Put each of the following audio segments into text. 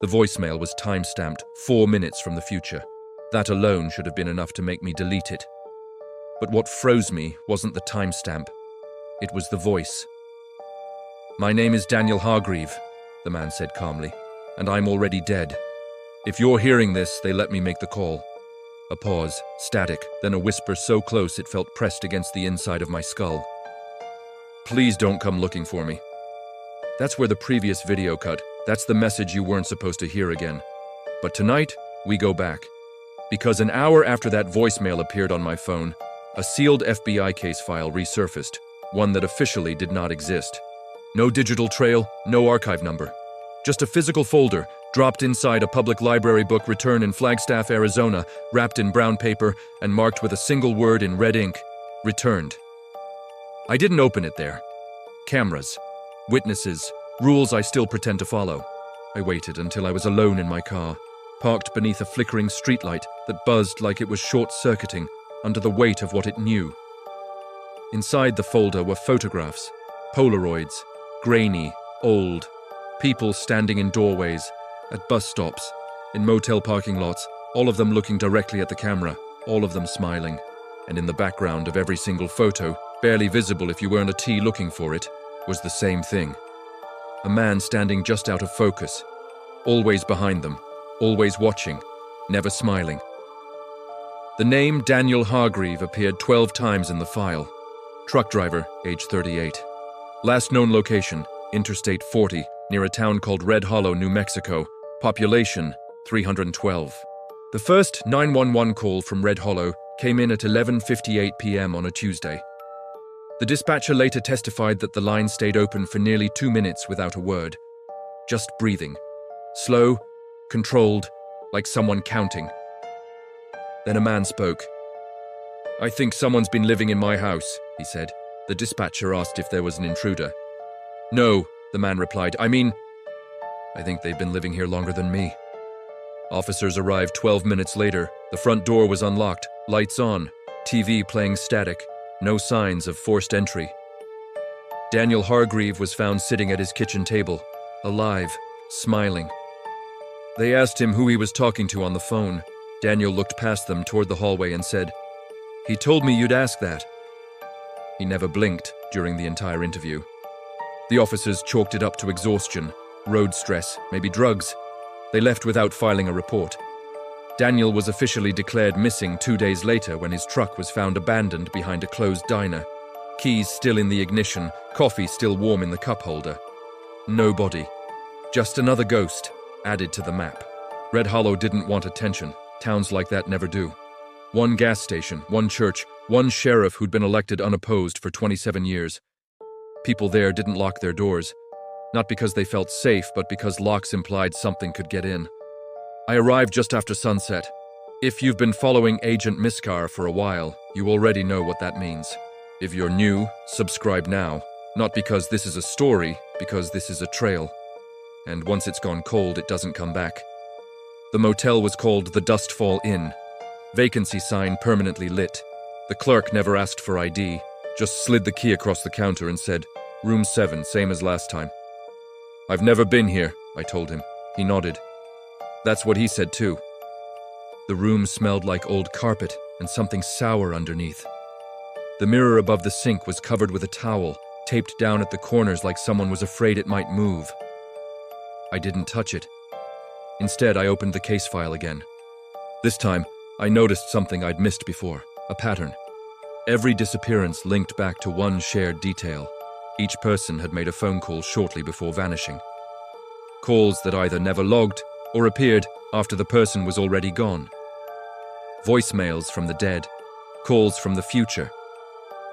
The voicemail was time-stamped 4 minutes from the future. That alone should have been enough to make me delete it. But what froze me wasn't the timestamp. It was the voice. "My name is Daniel Hargreave," the man said calmly, "and I'm already dead. If you're hearing this, they let me make the call." A pause, static, then a whisper so close it felt pressed against the inside of my skull. "Please don't come looking for me." That's where the previous video cut. That's the message you weren't supposed to hear again. But tonight, we go back. Because an hour after that voicemail appeared on my phone, a sealed FBI case file resurfaced, one that officially did not exist. No digital trail, no archive number. Just a physical folder, dropped inside a public library book returned in Flagstaff, Arizona, wrapped in brown paper and marked with a single word in red ink, "Returned." I didn't open it there. Cameras, witnesses, rules I still pretend to follow. I waited until I was alone in my car, parked beneath a flickering streetlight that buzzed like it was short-circuiting under the weight of what it knew. Inside the folder were photographs, Polaroids, grainy, old, people standing in doorways, at bus stops, in motel parking lots, all of them looking directly at the camera, all of them smiling. And in the background of every single photo, barely visible if you weren't a T looking for it, was the same thing. A man standing just out of focus, always behind them, always watching, never smiling. The name Daniel Hargreave appeared 12 times in the file. Truck driver, age 38. Last known location, Interstate 40, near a town called Red Hollow, New Mexico. Population, 312. The first 911 call from Red Hollow came in at 11:58 p.m. on a Tuesday. The dispatcher later testified that the line stayed open for nearly 2 minutes without a word. Just breathing. Slow, controlled, like someone counting. Then a man spoke. "I think someone's been living in my house," he said. The dispatcher asked if there was an intruder. "No," the man replied. I think they've been living here longer than me." Officers arrived 12 minutes later. The front door was unlocked, lights on, TV playing static, no signs of forced entry. Daniel Hargreave was found sitting at his kitchen table, alive, smiling. They asked him who he was talking to on the phone. Daniel looked past them toward the hallway and said, "He told me you'd ask that." He never blinked during the entire interview. The officers chalked it up to exhaustion, road stress, maybe drugs. They left without filing a report. Daniel was officially declared missing 2 days later when his truck was found abandoned behind a closed diner. Keys still in the ignition, coffee still warm in the cup holder. No body. Just another ghost, added to the map. Red Hollow didn't want attention. Towns like that never do. One gas station, one church, one sheriff who'd been elected unopposed for 27 years. People there didn't lock their doors. Not because they felt safe, but because locks implied something could get in. I arrived just after sunset. If you've been following Agent Miscaar for a while, you already know what that means. If you're new, subscribe now. Not because this is a story, because this is a trail. And once it's gone cold, it doesn't come back. The motel was called the Dustfall Inn. Vacancy sign permanently lit. The clerk never asked for ID, just slid the key across the counter and said, "Room 7, same as last time." "I've never been here," I told him. He nodded. That's what he said too. The room smelled like old carpet and something sour underneath. The mirror above the sink was covered with a towel, taped down at the corners like someone was afraid it might move. I didn't touch it. Instead, I opened the case file again. This time, I noticed something I'd missed before, a pattern. Every disappearance linked back to one shared detail. Each person had made a phone call shortly before vanishing. Calls that either never logged or appeared after the person was already gone. Voicemails from the dead, calls from the future,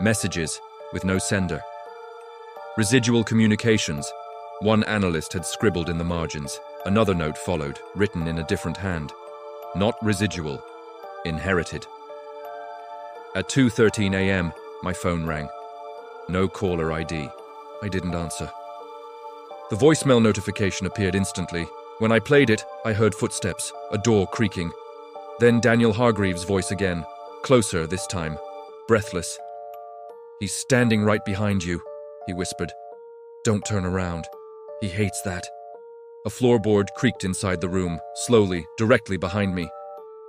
messages with no sender. Residual communications. One analyst had scribbled in the margins. Another note followed, written in a different hand. Not residual, inherited. At 2:13 a.m., my phone rang. No caller ID. I didn't answer. The voicemail notification appeared instantly. When I played it, I heard footsteps, a door creaking. Then Daniel Hargreave's voice again, closer this time, breathless. "He's standing right behind you," he whispered. "Don't turn around. He hates that." A floorboard creaked inside the room, slowly, directly behind me.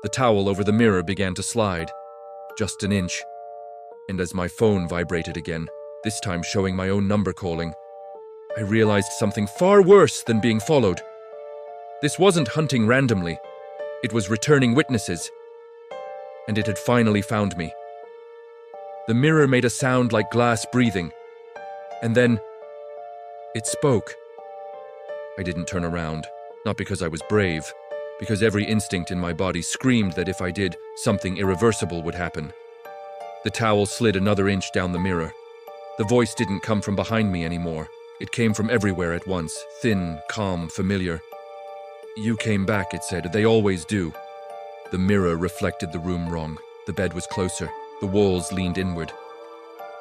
The towel over the mirror began to slide. Just an inch. And as my phone vibrated again, this time showing my own number calling, I realized something far worse than being followed. This wasn't hunting randomly. It was returning witnesses. And it had finally found me. The mirror made a sound like glass breathing. And then, it spoke. I didn't turn around, not because I was brave, because every instinct in my body screamed that if I did, something irreversible would happen. The towel slid another inch down the mirror. The voice didn't come from behind me anymore. It came from everywhere at once, thin, calm, familiar. "You came back," it said. "They always do." The mirror reflected the room wrong. The bed was closer. The walls leaned inward.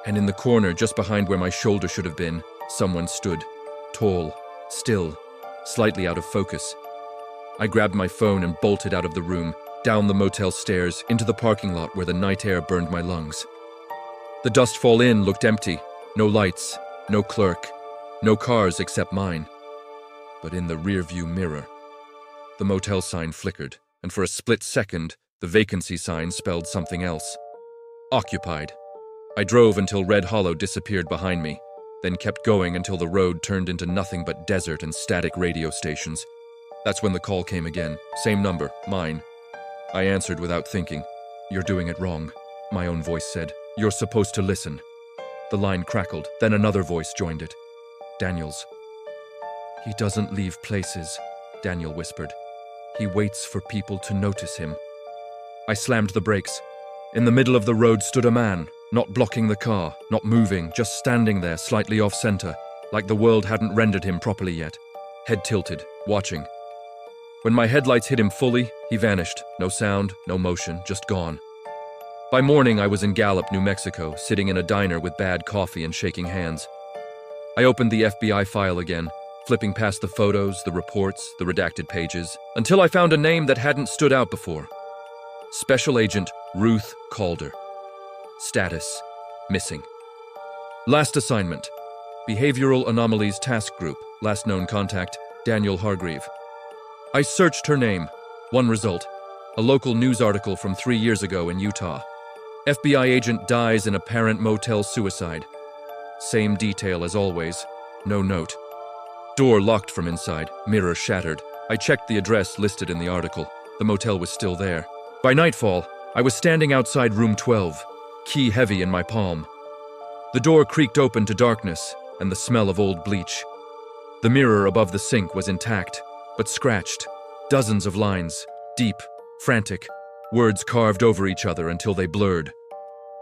And in the corner, just behind where my shoulder should have been, someone stood. Tall, still, slightly out of focus. I grabbed my phone and bolted out of the room, down the motel stairs, into the parking lot where the night air burned my lungs. The Dustfall Inn looked empty. No lights, no clerk, no cars except mine. But in the rearview mirror, the motel sign flickered, and for a split second, the vacancy sign spelled something else. Occupied. I drove until Red Hollow disappeared behind me, then kept going until the road turned into nothing but desert and static radio stations. That's when the call came again. Same number, mine. I answered without thinking. "You're doing it wrong," my own voice said. "You're supposed to listen." The line crackled, then another voice joined it. Daniel's. "He doesn't leave places," Daniel whispered. "He waits for people to notice him." I slammed the brakes. In the middle of the road stood a man, not blocking the car, not moving, just standing there slightly off-center, like the world hadn't rendered him properly yet. Head tilted, watching. When my headlights hit him fully, he vanished. No sound, no motion, just gone. By morning, I was in Gallup, New Mexico, sitting in a diner with bad coffee and shaking hands. I opened the FBI file again, flipping past the photos, the reports, the redacted pages, until I found a name that hadn't stood out before. Special Agent Ruth Calder. Status: missing. Last assignment: Behavioral Anomalies Task Group. Last known contact: Daniel Hargreave. I searched her name. One result: a local news article from 3 years ago in Utah. FBI agent dies in apparent motel suicide. Same detail as always. No note. Door locked from inside, mirror shattered. I checked the address listed in the article. The motel was still there. By nightfall, I was standing outside room 12, key heavy in my palm. The door creaked open to darkness and the smell of old bleach. The mirror above the sink was intact, but scratched. Dozens of lines, deep, frantic, words carved over each other until they blurred.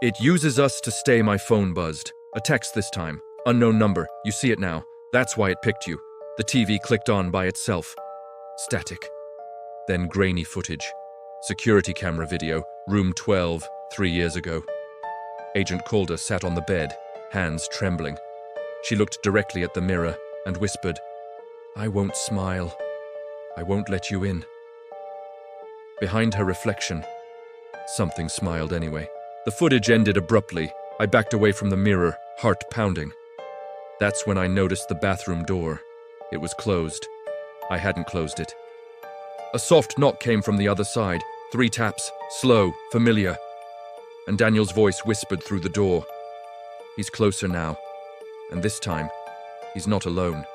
"It uses us to stay," my phone buzzed. A text this time. Unknown number. You see it now. That's why it picked you. The TV clicked on by itself. Static. Then grainy footage. Security camera video, room 12, 3 years ago. Agent Calder sat on the bed, hands trembling. She looked directly at the mirror and whispered, "I won't smile. I won't let you in." Behind her reflection, something smiled anyway. The footage ended abruptly. I backed away from the mirror, heart pounding. That's when I noticed the bathroom door. It was closed. I hadn't closed it. A soft knock came from the other side. 3 taps, slow, familiar. And Daniel's voice whispered through the door. He's closer now. And this time, he's not alone.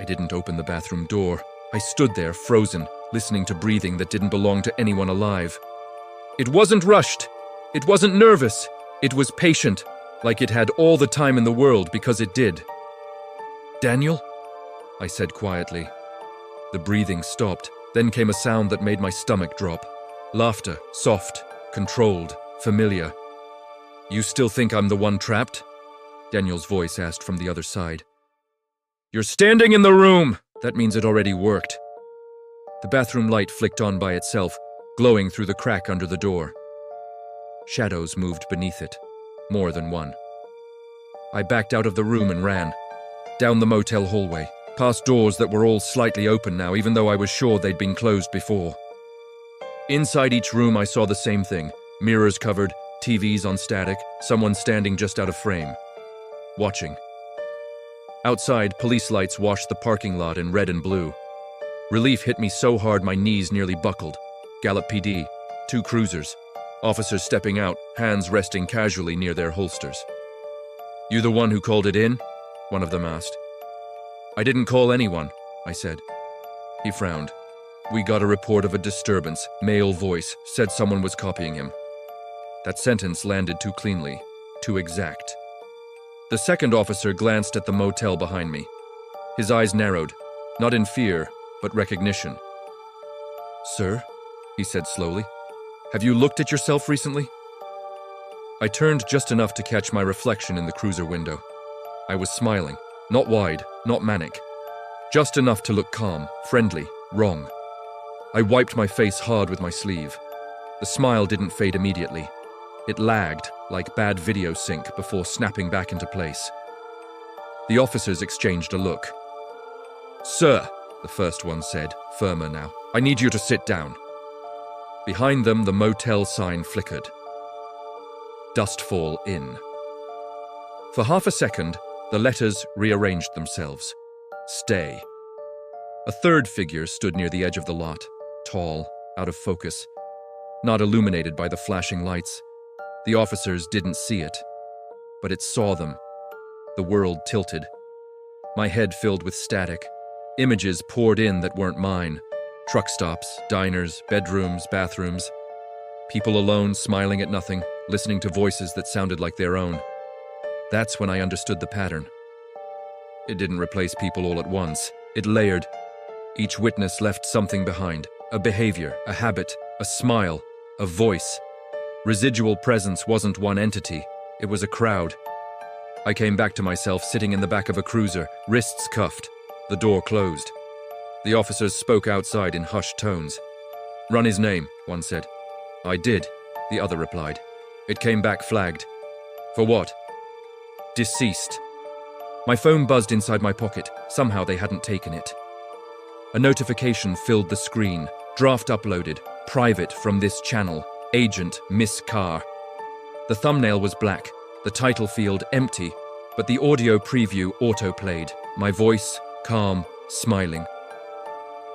I didn't open the bathroom door. I stood there, frozen, listening to breathing that didn't belong to anyone alive. It wasn't rushed. It wasn't nervous. It was patient, like it had all the time in the world because it did. "Daniel?" I said quietly. The breathing stopped. Then came a sound that made my stomach drop. Laughter, soft, controlled, familiar. "You still think I'm the one trapped?" Daniel's voice asked from the other side. "You're standing in the room!" That means it already worked. The bathroom light flicked on by itself, glowing through the crack under the door. Shadows moved beneath it, more than one. I backed out of the room and ran. Down the motel hallway, past doors that were all slightly open now, even though I was sure they'd been closed before. Inside each room I saw the same thing. Mirrors covered, TVs on static, someone standing just out of frame. Watching. Outside, police lights washed the parking lot in red and blue. Relief hit me so hard my knees nearly buckled. Gallup PD, 2 cruisers. Officers stepping out, hands resting casually near their holsters. "You the one who called it in?" one of them asked. "I didn't call anyone," I said. He frowned. "We got a report of a disturbance. Male voice, said someone was copying him." That sentence landed too cleanly, too exact. The second officer glanced at the motel behind me. His eyes narrowed, not in fear, but recognition. "Sir," he said slowly, "have you looked at yourself recently?" I turned just enough to catch my reflection in the cruiser window. I was smiling, not wide, not manic. Just enough to look calm, friendly, wrong. I wiped my face hard with my sleeve. The smile didn't fade immediately. It lagged, like bad video sync, before snapping back into place. The officers exchanged a look. "Sir," the first one said, firmer now, "I need you to sit down." Behind them, the motel sign flickered. Dustfall Inn. For half a second, the letters rearranged themselves. Stay. A third figure stood near the edge of the lot, tall, out of focus, not illuminated by the flashing lights. The officers didn't see it, but it saw them. The world tilted. My head filled with static. Images poured in that weren't mine. Truck stops, diners, bedrooms, bathrooms. People alone, smiling at nothing, listening to voices that sounded like their own. That's when I understood the pattern. It didn't replace people all at once. It layered. Each witness left something behind. A behavior, a habit, a smile, a voice. Residual presence wasn't one entity. It was a crowd. I came back to myself sitting in the back of a cruiser, wrists cuffed. The door closed. The officers spoke outside in hushed tones. "Run his name," one said. "I did," the other replied. It came back flagged. "For what?" "Deceased." My phone buzzed inside my pocket. Somehow they hadn't taken it. A notification filled the screen. Draft uploaded. Private from this channel. Agent Miscaar. The thumbnail was black. The title field empty. But the audio preview auto-played. My voice, calm, smiling.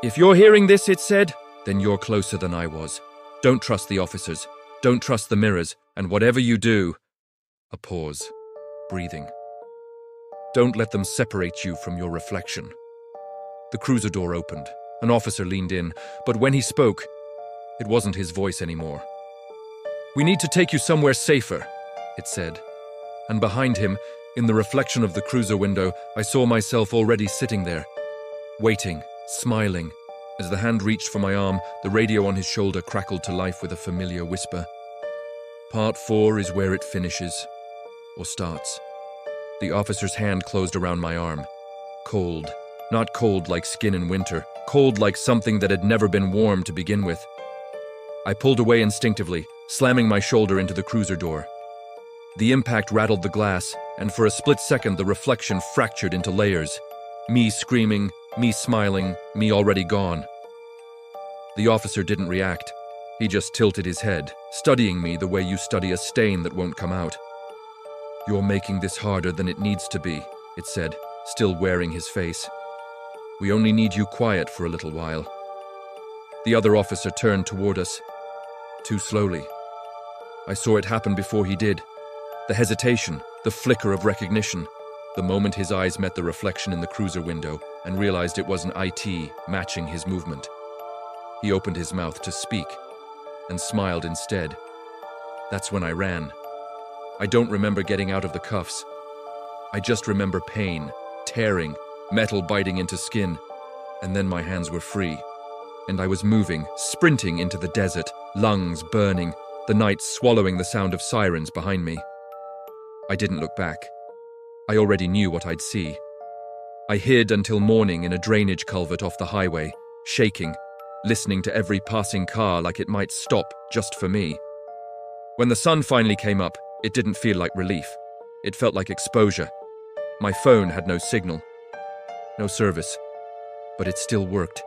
"If you're hearing this," it said, "then you're closer than I was. Don't trust the officers. Don't trust the mirrors. And whatever you do..." A pause. Breathing. "Don't let them separate you from your reflection." The cruiser door opened. An officer leaned in, but when he spoke, it wasn't his voice anymore. "We need to take you somewhere safer," it said. And behind him, in the reflection of the cruiser window, I saw myself already sitting there, waiting, smiling. As the hand reached for my arm, the radio on his shoulder crackled to life with a familiar whisper. "Part 4 is where it finishes, or starts." The officer's hand closed around my arm. Cold. Not cold like skin in winter, cold like something that had never been warm to begin with. I pulled away instinctively, slamming my shoulder into the cruiser door. The impact rattled the glass, and for a split second the reflection fractured into layers. Me screaming, me smiling, me already gone. The officer didn't react. He just tilted his head, studying me the way you study a stain that won't come out. "You're making this harder than it needs to be," it said, still wearing his face. "We only need you quiet for a little while." The other officer turned toward us. Too slowly. I saw it happen before he did. The hesitation, the flicker of recognition, the moment his eyes met the reflection in the cruiser window and realized it was an IT matching his movement. He opened his mouth to speak and smiled instead. That's when I ran. I don't remember getting out of the cuffs. I just remember pain, tearing, metal biting into skin, and then my hands were free. And I was moving, sprinting into the desert, lungs burning, the night swallowing the sound of sirens behind me. I didn't look back. I already knew what I'd see. I hid until morning in a drainage culvert off the highway, shaking, listening to every passing car like it might stop just for me. When the sun finally came up, it didn't feel like relief. It felt like exposure. My phone had no signal. No service. But it still worked.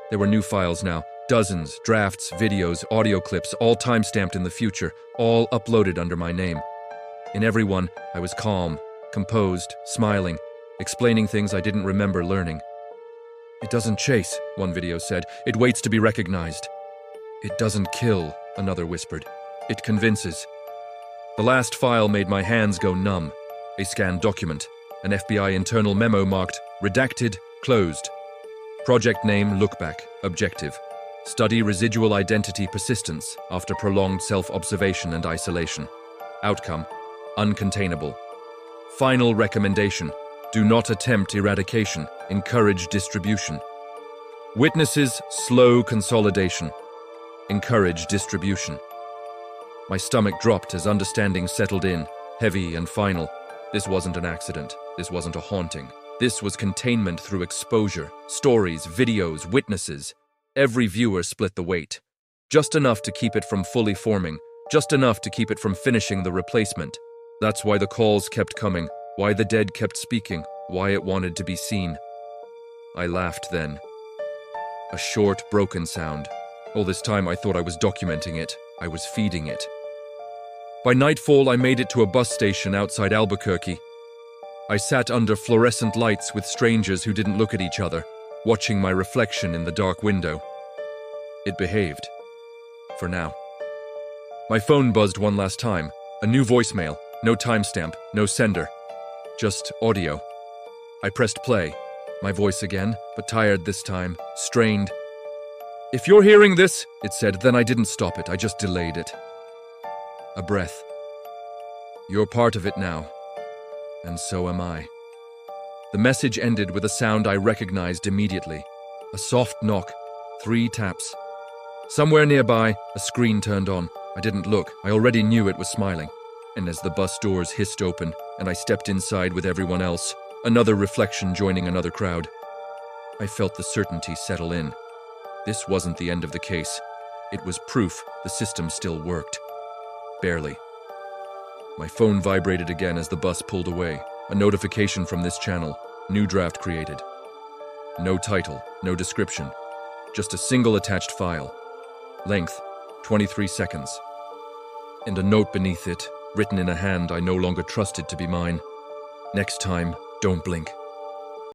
There were new files now. Dozens, drafts, videos, audio clips, all time-stamped in the future, all uploaded under my name. In every one, I was calm, composed, smiling, explaining things I didn't remember learning. "It doesn't chase," one video said. "It waits to be recognized." "It doesn't kill," another whispered. "It convinces." The last file made my hands go numb. A scanned document, an FBI internal memo marked redacted, closed. Project name, lookback, objective. Study residual identity persistence after prolonged self-observation and isolation. Outcome, uncontainable. Final recommendation, do not attempt eradication, encourage distribution. Witnesses, slow consolidation. Encourage distribution. My stomach dropped as understanding settled in, heavy and final. This wasn't an accident. This wasn't a haunting. This was containment through exposure. Stories, videos, witnesses. Every viewer split the weight. Just enough to keep it from fully forming. Just enough to keep it from finishing the replacement. That's why the calls kept coming. Why the dead kept speaking. Why it wanted to be seen. I laughed then. A short, broken sound. All this time I thought I was documenting it. I was feeding it. By nightfall, I made it to a bus station outside Albuquerque. I sat under fluorescent lights with strangers who didn't look at each other, watching my reflection in the dark window. It behaved. For now. My phone buzzed one last time. A new voicemail. No timestamp. No sender. Just audio. I pressed play. My voice again, but tired this time. Strained. "If you're hearing this," it said, then I didn't stop it. I just delayed it. A breath. "You're part of it now. And so am I." The message ended with a sound I recognized immediately. A soft knock. 3 taps. Somewhere nearby, a screen turned on. I didn't look. I already knew it was smiling. And as the bus doors hissed open, and I stepped inside with everyone else, another reflection joining another crowd, I felt the certainty settle in. This wasn't the end of the case. It was proof the system still worked. Barely. My phone vibrated again as the bus pulled away. A notification from this channel. New draft created. No title, no description. Just a single attached file. Length, 23 seconds. And a note beneath it, written in a hand I no longer trusted to be mine. "Next time, don't blink."